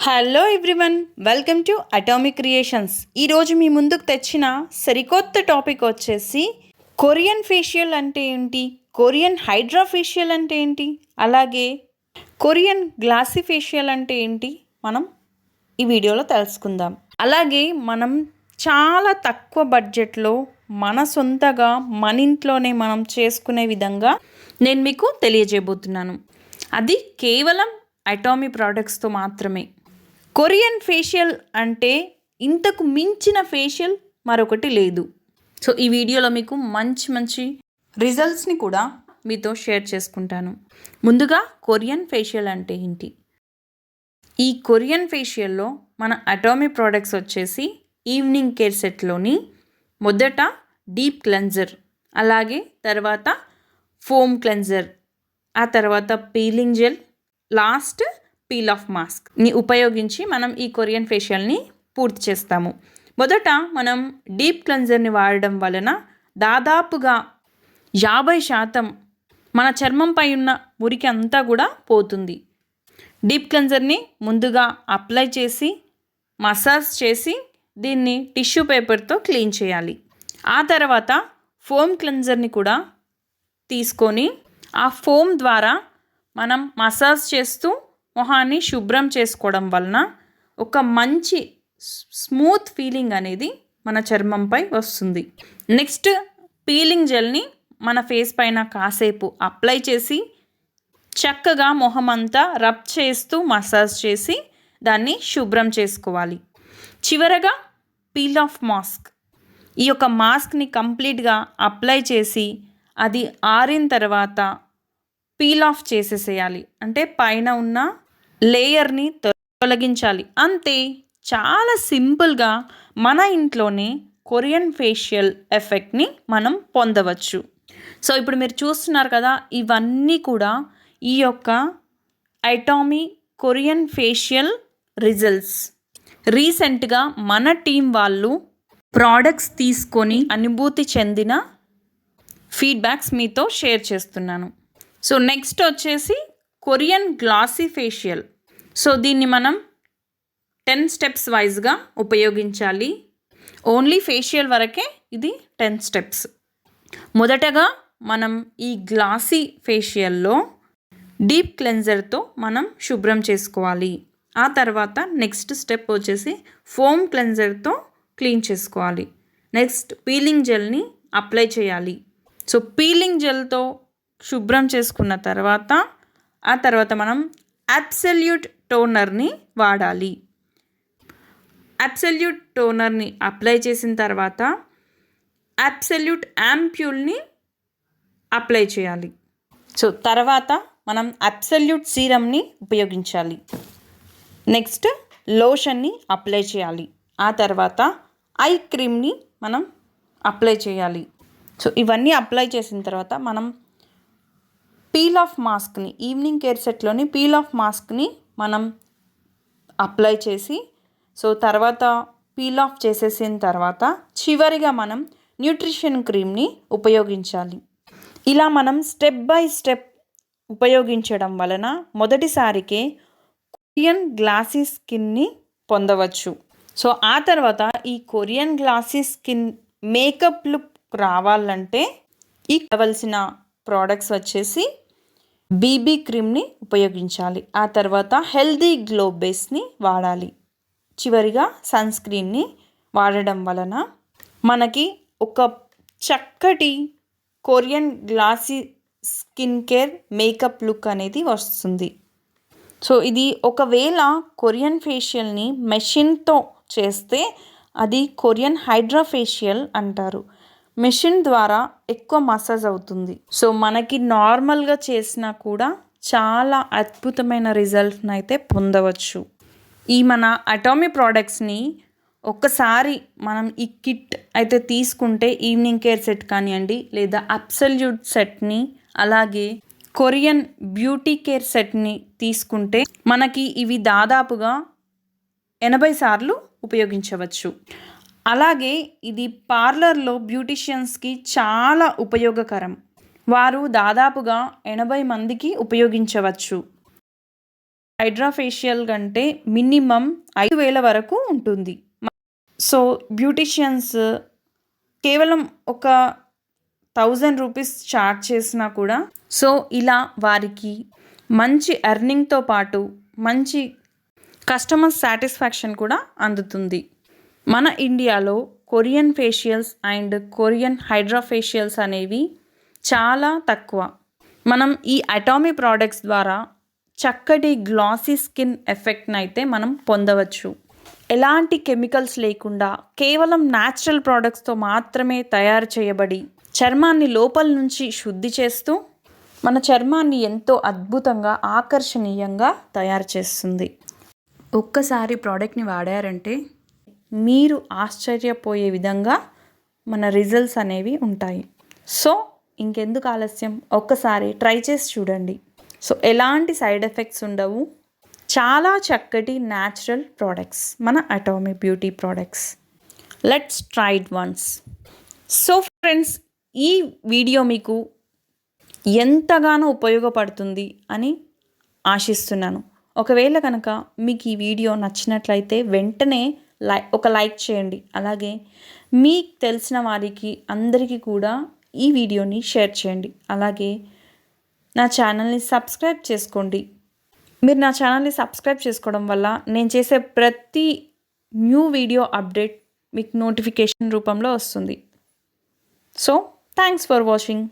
Hello everyone, welcome to atomic creations. ఈరోజు మీ ముందుకు తెచ్చిన సరికొత్త టాపిక్ వచ్చేసి కొరియన్ ఫేషియల్ అంటే ఏంటి, కొరియన్ హైడ్రా ఫేషియల్ అంటే ఏంటి, అలాగే కొరియన్ గ్లాసీ ఫేషియల్ అంటే ఏంటి మనం ఈ వీడియోలో తెలుసుకుందాం. అలాగే మనం చాలా తక్కువ బడ్జెట్లో మన సొంతగా మన ఇంట్లోనే మనం చేసుకునే విధంగా నేను మీకు తెలియజేయబోతున్నాను. అది కేవలం అటామీ ప్రోడక్ట్స్తో మాత్రమే. కొరియన్ ఫేషియల్ అంటే ఇంతకు మించిన ఫేషియల్ మరొకటి లేదు. సో ఈ వీడియోలో మీకు మంచి రిజల్ట్స్ని కూడా మీతో షేర్ చేసుకుంటాను. ముందుగా కొరియన్ ఫేషియల్ అంటే ఏంటి? ఈ కొరియన్ ఫేషియల్లో మన అటామీ ప్రోడక్ట్స్ వచ్చేసి ఈవినింగ్ కేర్ సెట్లోని మొదట డీప్ క్లెన్జర్, అలాగే తర్వాత ఫోమ్ క్లెన్జర్, ఆ తర్వాత peeling gel, last peel off మాస్క్ని ఉపయోగించి మనం ఈ కొరియన్ ఫేషియల్ని పూర్తి చేస్తాము. మొదట మనం డీప్ క్లెన్జర్ని వాడడం వలన దాదాపుగా 50% మన చర్మంపై ఉన్న మురికి అంతా కూడా పోతుంది. డీప్ క్లెన్జర్ని ముందుగా అప్లై చేసి మసాజ్ చేసి దీన్ని టిష్యూ పేపర్తో క్లీన్ చేయాలి. ఆ తర్వాత ఫోమ్ క్లెన్జర్ని కూడా తీసుకొని ఆ ఫోమ్ ద్వారా మనం మసాజ్ చేస్తూ మొహాన్ని శుభ్రం చేసుకోవడం వలన ఒక మంచి స్మూత్ ఫీలింగ్ అనేది మన చర్మంపై వస్తుంది. నెక్స్ట్ పీలింగ్ జెల్ని మన ఫేస్ పైన కాసేపు అప్లై చేసి చక్కగా మొహం అంతా రబ్ చేస్తూ మసాజ్ చేసి దాన్ని శుభ్రం చేసుకోవాలి. చివరగా పీల్ ఆఫ్ మాస్క్, ఈ యొక్క మాస్క్ని కంప్లీట్గా అప్లై చేసి అది ఆరిన తర్వాత పీల్ ఆఫ్ చేసేసేయాలి. అంటే పైన ఉన్న లేయర్ని తొలగించాలి. అంతే, చాలా సింపుల్గా మన ఇంట్లోనే కొరియన్ ఫేషియల్ ఎఫెక్ట్ని మనం పొందవచ్చు. సో ఇప్పుడు మీరు చూస్తున్నారు కదా, ఇవన్నీ కూడా ఈ యొక్క అటామీ కొరియన్ ఫేషియల్ రిజల్ట్స్. రీసెంట్గా మన టీం వాళ్ళు ప్రోడక్ట్స్ తీసుకొని అనుభూతి చెందిన ఫీడ్బ్యాక్స్ మీతో షేర్ చేస్తున్నాను. సో నెక్స్ట్ వచ్చేసి కొరియన్ గ్లాసీ ఫేషియల్. సో దీన్ని మనం 10 స్టెప్స్ వైజ్గా ఉపయోగించాలి. ఓన్లీ ఫేషియల్ వరకే ఇది 10 స్టెప్స్. మొదటగా మనం ఈ గ్లాసీ ఫేషియల్లో డీప్ క్లెన్జర్తో మనం శుభ్రం చేసుకోవాలి. ఆ తర్వాత నెక్స్ట్ స్టెప్ వచ్చేసి ఫోమ్ క్లెన్జర్తో క్లీన్ చేసుకోవాలి. నెక్స్ట్ పీలింగ్ జెల్ని అప్లై చేయాలి. సో పీలింగ్ జెల్తో శుభ్రం చేసుకున్న తర్వాత ఆ తర్వాత మనం అబ్సల్యూట్ టోనర్ని వాడాలి. అబ్సల్యూట్ టోనర్ని అప్లై చేసిన తర్వాత అబ్సల్యూట్ యాంప్యూల్ని అప్లై చేయాలి. సో తర్వాత మనం అబ్సల్యూట్ సీరమ్ని ఉపయోగించాలి. నెక్స్ట్ లోషన్ని అప్లై చేయాలి. ఆ తర్వాత ఐ క్రీమ్ని మనం అప్లై చేయాలి. సో ఇవన్నీ అప్లై చేసిన తర్వాత మనం పీల్ ఆఫ్ మాస్క్ని, ఈవినింగ్ కేర్ సెట్లోని పీల్ ఆఫ్ మాస్క్ని మనం అప్లై చేసి, సో తర్వాత పీల్ ఆఫ్ చేసేసిన తర్వాత చివరిగా మనం న్యూట్రిషన్ క్రీమ్ని ఉపయోగించాలి. ఇలా మనం స్టెప్ బై స్టెప్ ఉపయోగించడం వలన మొదటిసారికే కొరియన్ గ్లాసీ స్కిన్ని పొందవచ్చు. సో ఆ తర్వాత ఈ Korean glossy skin makeup look రావాలంటే ఈ కావలసిన ప్రోడక్ట్స్ వచ్చేసి బీబీ క్రీమ్ని ఉపయోగించాలి. ఆ తర్వాత హెల్దీ గ్లో బేస్ని వాడాలి. చివరిగా సన్ స్క్రీన్ని వాడడం వలన మనకి ఒక చక్కటి Korean glossy skin care makeup look అనేది వస్తుంది. సో ఇది ఒకవేళ కొరియన్ ఫేషియల్ని మెషిన్తో చేస్తే అది కొరియన్ హైడ్రా ఫేషియల్ అంటారు. మెషిన్ ద్వారా ఎక్కువ మసాజ్ అవుతుంది. సో మనకి నార్మల్గా చేసినా కూడా చాలా అద్భుతమైన రిజల్ట్ని అయితే పొందవచ్చు. ఈ మన అటామీ ప్రోడక్ట్స్ని ఒక్కసారి మనం ఈ కిట్ అయితే తీసుకుంటే ఈవినింగ్ కేర్ సెట్ కానివ్వండి, లేదా అబ్సల్యూట్ సెట్ని, అలాగే కొరియన్ బ్యూటీ కేర్ సెట్ని తీసుకుంటే మనకి ఇవి దాదాపుగా 80 సార్లు ఉపయోగించవచ్చు. అలాగే ఇది పార్లర్లో బ్యూటీషియన్స్కి చాలా ఉపయోగకరం. వారు దాదాపుగా 80 మందికి ఉపయోగించవచ్చు. హైడ్రా ఫేషియల్ కంటే మినిమం 5,000 వరకు ఉంటుంది. సో బ్యూటీషియన్స్ కేవలం ఒక 1,000 రూపీస్ చార్జ్ చేసినా కూడా సో ఇలా వారికి మంచి ఎర్నింగ్తో పాటు మంచి కస్టమర్ సాటిస్ఫాక్షన్ కూడా అందుతుంది. మన ఇండియాలో Korean facials and Korean hydra facials అనేవి చాలా తక్కువ. మనం ఈ అటామీ ప్రోడక్ట్స్ ద్వారా చక్కటి గ్లాసీ స్కిన్ ఎఫెక్ట్ని అయితే మనం పొందవచ్చు. ఎలాంటి కెమికల్స్ లేకుండా కేవలం న్యాచురల్ ప్రోడక్ట్స్తో మాత్రమే తయారు చేయబడి చర్మాన్ని లోపల నుంచి శుద్ధి చేస్తూ మన చర్మాన్ని ఎంతో అద్భుతంగా ఆకర్షణీయంగా తయారు చేస్తుంది. ఒక్కసారి ప్రోడక్ట్ని వాడారంటే మీరు ఆశ్చర్యపోయే విధంగా మన రిజల్ట్స్ అనేవి ఉంటాయి. సో ఇంకెందుకు ఆలస్యం, ఒక్కసారి ట్రై చేసి చూడండి. సో ఎలాంటి సైడ్ ఎఫెక్ట్స్ ఉండవు. చాలా చక్కటి న్యాచురల్ ప్రోడక్ట్స్ మన Atomy beauty products. Let's try it once. So friends, ఈ వీడియో మీకు ఎంతగానో ఉపయోగపడుతుంది అని ఆశిస్తున్నాను. ఒకవేళ కనుక మీకు ఈ వీడియో నచ్చినట్లయితే వెంటనే ఒక లైక్ చేయండి. అలాగే మీకు తెలిసిన వారికి అందరికీ కూడా ఈ వీడియోని షేర్ చేయండి. అలాగే నా ఛానల్ని సబ్స్క్రైబ్ చేసుకోండి. మీరు నా ఛానల్ని సబ్స్క్రైబ్ చేసుకోవడం వల్ల నేను చేసే ప్రతి న్యూ వీడియో అప్డేట్ మీకు నోటిఫికేషన్ రూపంలో వస్తుంది. So thanks for watching.